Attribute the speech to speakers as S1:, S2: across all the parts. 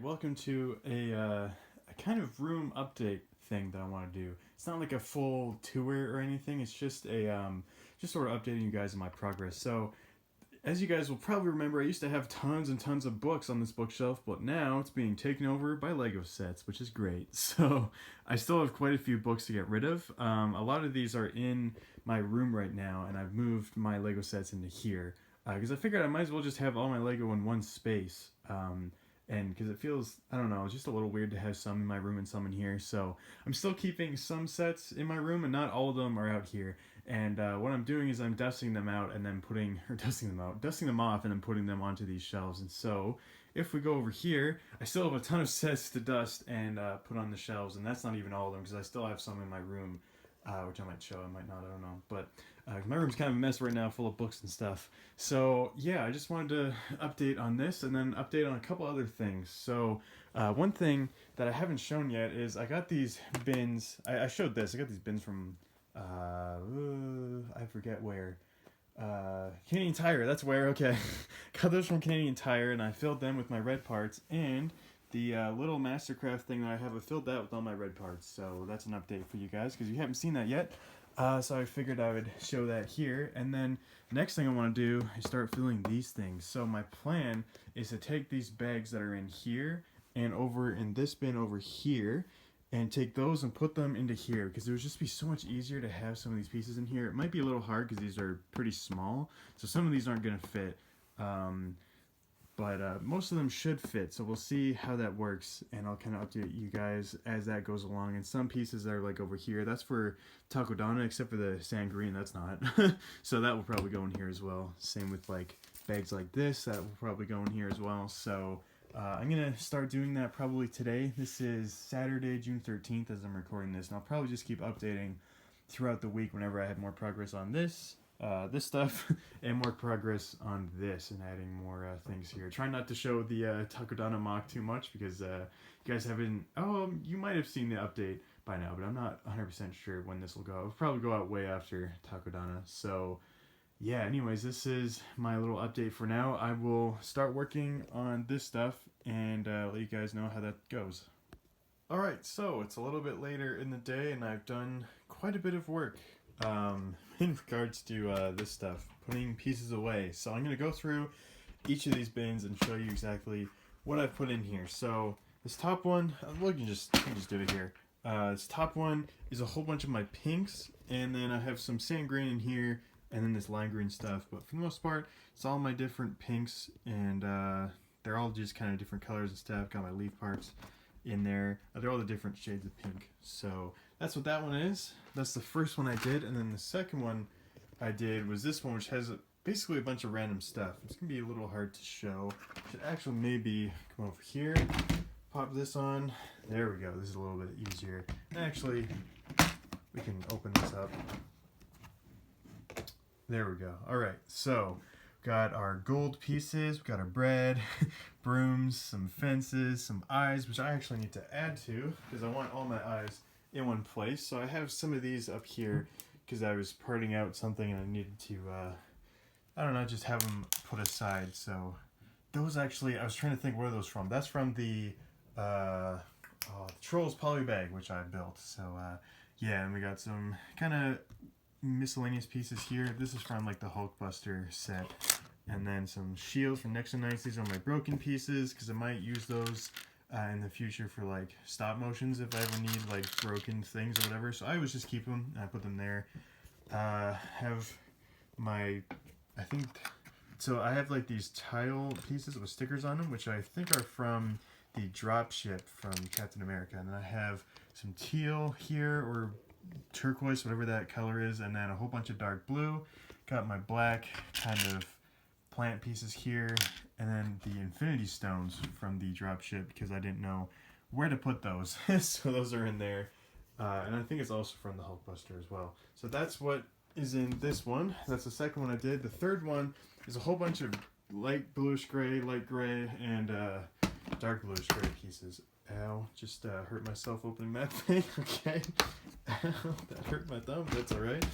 S1: Alright, welcome to a kind of room update thing that I want to do. It's not like a full tour or anything, it's just just sort of updating you guys on my progress. So, as you guys will probably remember, I used to have tons and tons of books on this bookshelf, but now it's being taken over by Lego sets, which is great. So, I still have quite a few books to get rid of. A lot of these are in my room right now, and I've moved my Lego sets into here. Because I figured I might as well just have all my Lego in one space. And because it feels, I don't know, it's just a little weird to have some in my room and some in here. So I'm still keeping some sets in my room, and not all of them are out here. And what I'm doing is I'm dusting them out and then dusting them off and then putting them onto these shelves. And so if we go over here, I still have a ton of sets to dust and put on the shelves, and that's not even all of them because I still have some in my room, which I might show, I might not, I don't know. But my room's kind of a mess right now, full of books and stuff. So yeah, I just wanted to update on this and then update on a couple other things. So one thing that I haven't shown yet is I got these bins. I showed this. I got these bins from I forget where. Canadian Tire. That's where. Okay, got those from Canadian Tire, and I filled them with my red parts and the little Mastercraft thing that I have. I filled that with all my red parts. So that's an update for you guys because you haven't seen that yet. So I figured I would show that here, and then next thing I want to do is start filling these things. So my plan is to take these bags that are in here and over in this bin over here and take those and put them into here because it would just be so much easier to have some of these pieces in here. It might be a little hard because these are pretty small, so some of these aren't going to fit. But most of them should fit, so we'll see how that works, and I'll kind of update you guys as that goes along. And some pieces are like over here, that's for Takodana, except for the sand green, that's not. So that will probably go in here as well. Same with like bags like this, that will probably go in here as well. So I'm going to start doing that probably today. This is Saturday, June 13th as I'm recording this, and I'll probably just keep updating throughout the week whenever I have more progress on this stuff and more progress on this and adding more things here. Try not to show the Takodana mock too much because you guys haven't, you might have seen the update by now, but I'm not 100% sure when this will go. It'll probably go out way after Takodana. So yeah, anyways, this is my little update for now. I will start working on this stuff and let you guys know how that goes. Alright, so it's a little bit later in the day and I've done quite a bit of work in regards to this stuff, putting pieces away. So I'm going to go through each of these bins and show you exactly what I've put in here. So this top one, we can just do it here. This top one is a whole bunch of my pinks, and then I have some sand green in here, and then this lime green stuff. But for the most part, it's all my different pinks, and they're all just kind of different colors and stuff. Got my leaf parts in there. They're all the different shades of pink. So that's what that one is. That's the first one I did, and then the second one I did was this one, which has basically a bunch of random stuff. It's gonna be a little hard to show. Should actually maybe come over here, pop this on. There we go. This is a little bit easier. Actually, we can open this up. There we go. All right, so got our gold pieces, we got our bread, brooms, some fences, some eyes, which I actually need to add to because I want all my eyes in one place. So I have some of these up here because I was parting out something and I needed to, I don't know, just have them put aside. So those actually, I was trying to think where are those from. That's from the Trolls poly bag, which I built. So yeah, and we got some kind of miscellaneous pieces here. This is from like the Hulkbuster set. And then some shields from Next to Nice. These are my broken pieces because I might use those in the future for like stop motions if I ever need like broken things or whatever. So I always just keep them and I put them there. Have my, so I have like these tile pieces with stickers on them, which I think are from the drop ship from Captain America. And then I have some teal here, or turquoise, whatever that color is, and then a whole bunch of dark blue. Got my black kind of plant pieces here, and then the infinity stones from the drop ship because I didn't know where to put those. So those are in there, and I think it's also from the Hulkbuster as well. So that's what is in this one. That's the second one I did. The third one is a whole bunch of light bluish gray, light gray, and dark bluish gray pieces. Ow, just hurt myself opening that thing. Okay. Ow, that hurt my thumb, that's alright.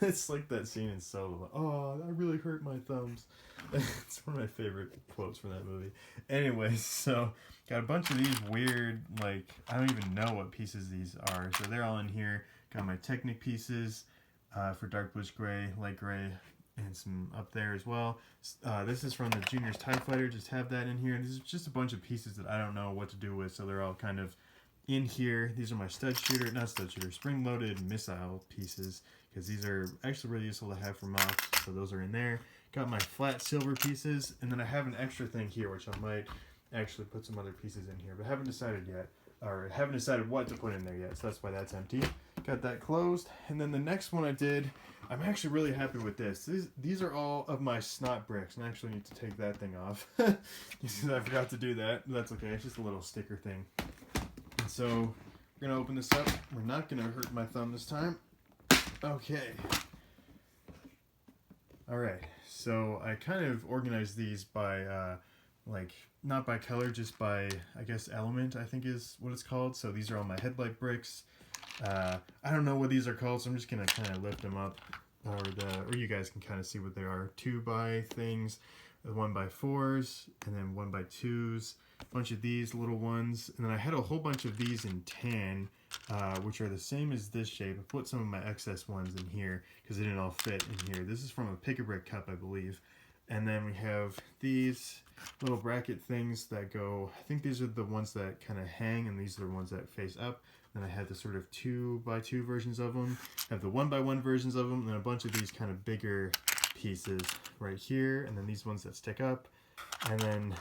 S1: It's like that scene in Solo. Oh, that really hurt my thumbs. It's one of my favorite quotes from that movie. Anyways, so got a bunch of these weird, like, I don't even know what pieces these are. So they're all in here. Got my Technic pieces for dark bluish gray, light gray, and some up there as well. This is from the Juniors TIE Fighter. Just have that in here. This is just a bunch of pieces that I don't know what to do with. So they're all kind of in here. These are my spring-loaded missile pieces, because these are actually really useful to have for mounts, so those are in there. Got my flat silver pieces, and then I have an extra thing here, which I might actually put some other pieces in here, but haven't decided yet, or haven't decided what to put in there yet, so that's why that's empty. Got that closed, and then the next one I did, I'm actually really happy with this. These are all of my snot bricks, and I actually need to take that thing off. I forgot to do that. That's okay, it's just a little sticker thing. So we're gonna open this up. We're not gonna hurt my thumb this time. Okay. Alright, so I kind of organized these by like, not by color, just by, I guess, element, I think is what it's called. So these are all my headlight bricks. I don't know what these are called, so I'm just gonna kind of lift them up, or you guys can kind of see what they are. 2x things, 1x4s, and then 1x2s. Bunch of these little ones, and then I had a whole bunch of these in tan, which are the same as this shape. I put some of my excess ones in here because they didn't all fit in here. This is from a Pick-a-Brick cup, I believe. And then we have these little bracket things that go, I think these are the ones that kind of hang, and these are the ones that face up. Then I had the sort of 2x2 versions of them. I have the 1x1 versions of them, and then a bunch of these kind of bigger pieces right here, and then these ones that stick up. And then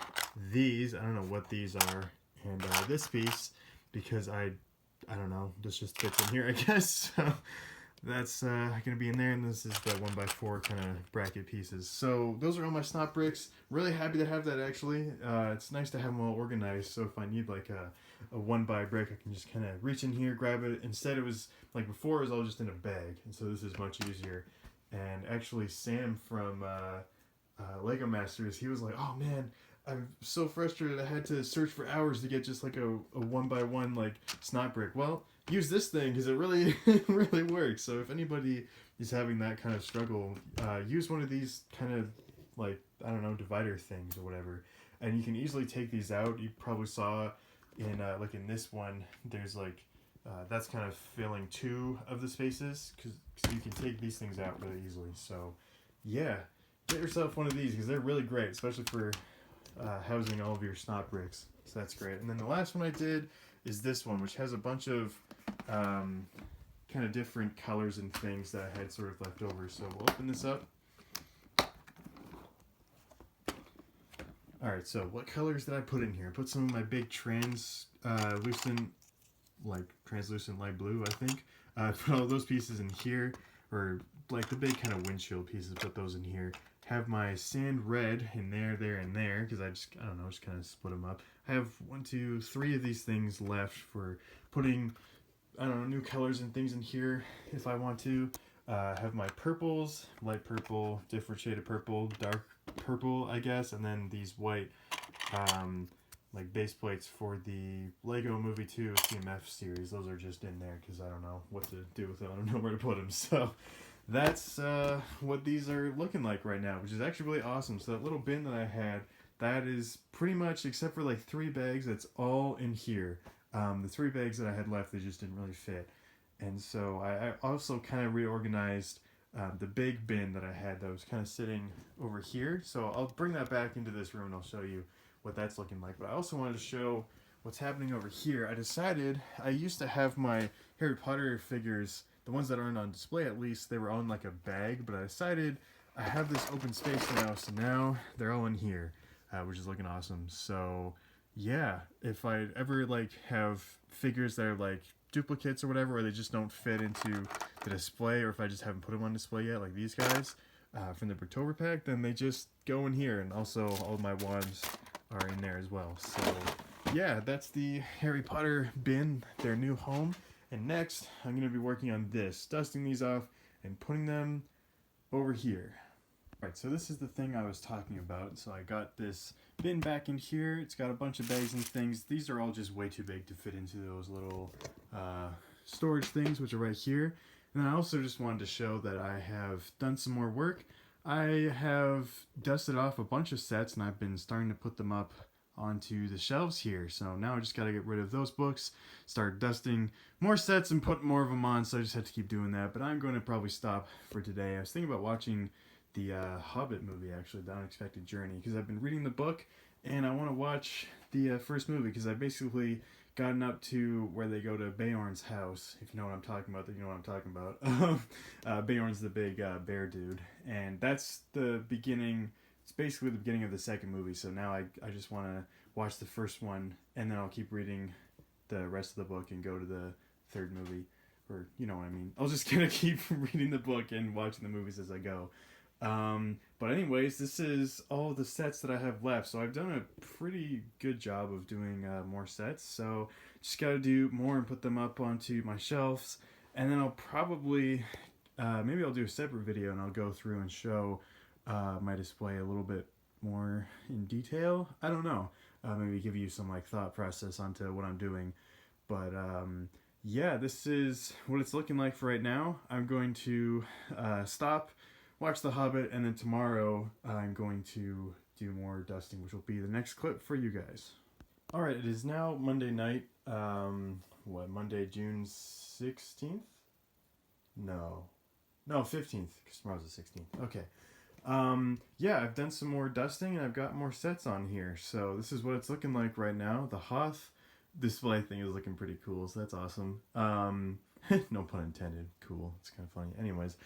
S1: these, I don't know what these are, and this piece, because I don't know, this just fits in here, I guess. So that's gonna be in there, and this is the 1x4 kind of bracket pieces. So those are all my snot bricks. Really happy to have that, actually. It's nice to have them all organized, so if I need like a 1x brick, I can just kind of reach in here, grab it. Instead, it was like before, it was all just in a bag, and so this is much easier. And actually, Sam from Lego Masters, he was like, oh man, I'm so frustrated, I had to search for hours to get just like a 1x1 like snot brick. Well, use this thing, because it really really works. So if anybody is having that kind of struggle, use one of these kind of, like, I don't know, divider things or whatever, and you can easily take these out. You probably saw in like in this one, there's like that's kind of filling 2 of the spaces, because you can take these things out really easily. So yeah, get yourself one of these, because they're really great, especially for housing all of your snot bricks. So that's great. And then the last one I did is this one, which has a bunch of kind of different colors and things that I had sort of left over. So we'll open this up. Alright, so what colors did I put in here? I put some of my big translucent light blue, I think. I put all those pieces in here, or like the big kind of windshield pieces, put those in here. Have my sand red in there, and there, because I don't know, just kind of split them up. I have 1, 2, 3 of these things left for putting, I don't know, new colors and things in here if I want to. Have my purples, light purple, different shade of purple, dark purple, I guess, and then these white like base plates for the Lego Movie 2 CMF series. Those are just in there because I don't know what to do with them. I don't know where to put them. So that's what these are looking like right now, which is actually really awesome. So that little bin that I had, that is pretty much, except for like 3 bags, that's all in here. The 3 bags that I had left, they just didn't really fit. And so I also kind of reorganized the big bin that I had that was kind of sitting over here. So I'll bring that back into this room and I'll show you what that's looking like. But I also wanted to show what's happening over here. I decided, I used to have my Harry Potter figures, the ones that aren't on display at least, they were on like a bag, but I decided I have this open space now, so now they're all in here, which is looking awesome. So yeah, if I ever like have figures that are like duplicates or whatever, or they just don't fit into the display, or if I just haven't put them on display yet, like these guys from the Bricktober pack, then they just go in here, and also all of my wands are in there as well. So yeah, that's the Harry Potter bin, their new home. And next, I'm going to be working on this, dusting these off and putting them over here. Alright, so this is the thing I was talking about. So I got this bin back in here. It's got a bunch of bags and things. These are all just way too big to fit into those little storage things, which are right here. And I also just wanted to show that I have done some more work. I have dusted off a bunch of sets and I've been starting to put them up onto the shelves here. So now I just got to get rid of those books, start dusting more sets and put more of them on. So I just have to keep doing that. But I'm going to probably stop for today. I was thinking about watching the Hobbit movie, actually, The Unexpected Journey, because I've been reading the book and I want to watch the first movie because I basically gotten up to where they go to Beorn's house. If you know what I'm talking about, then you know what I'm talking about. Beorn's the big bear dude, and that's the beginning. It's basically the beginning of the second movie. So now I just want to watch the first one, and then I'll keep reading the rest of the book and go to the third movie. Or you know what I mean. I'll just gonna keep reading the book and watching the movies as I go. But anyways, this is all the sets that I have left. So I've done a pretty good job of doing more sets. So just got to do more and put them up onto my shelves. And then I'll probably, maybe I'll do a separate video and I'll go through and show my display a little bit more in detail. I don't know. Maybe give you some like thought process onto what I'm doing. But yeah, this is what it's looking like for right now. I'm going to stop, watch The Hobbit, and then tomorrow I'm going to do more dusting, which will be the next clip for you guys. Alright, it is now Monday night. Monday, June 16th? No, 15th, because tomorrow's the 16th. Okay. Yeah, I've done some more dusting, and I've got more sets on here. So this is what it's looking like right now. The Hoth display thing is looking pretty cool, so that's awesome. No pun intended. Cool. It's kind of funny. Anyways,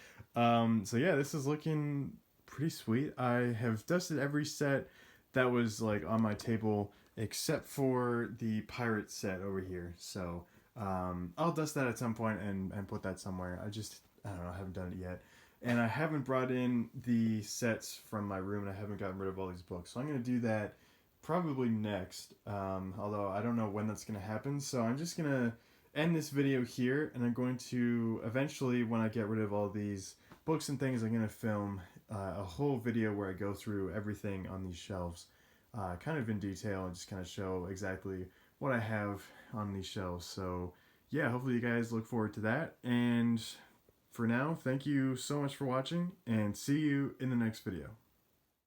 S1: so yeah, this is looking pretty sweet. I have dusted every set that was like on my table except for the pirate set over here. So I'll dust that at some point and put that somewhere. I don't know, I haven't done it yet. And I haven't brought in the sets from my room, and I haven't gotten rid of all these books. So I'm going to do that probably next, although I don't know when that's going to happen. So I'm just going to end this video here, and I'm going to eventually, when I get rid of all these books and things, I'm going to film a whole video where I go through everything on these shelves kind of in detail and just kind of show exactly what I have on these shelves. So yeah, hopefully you guys look forward to that, and for now, thank you so much for watching, and see you in the next video.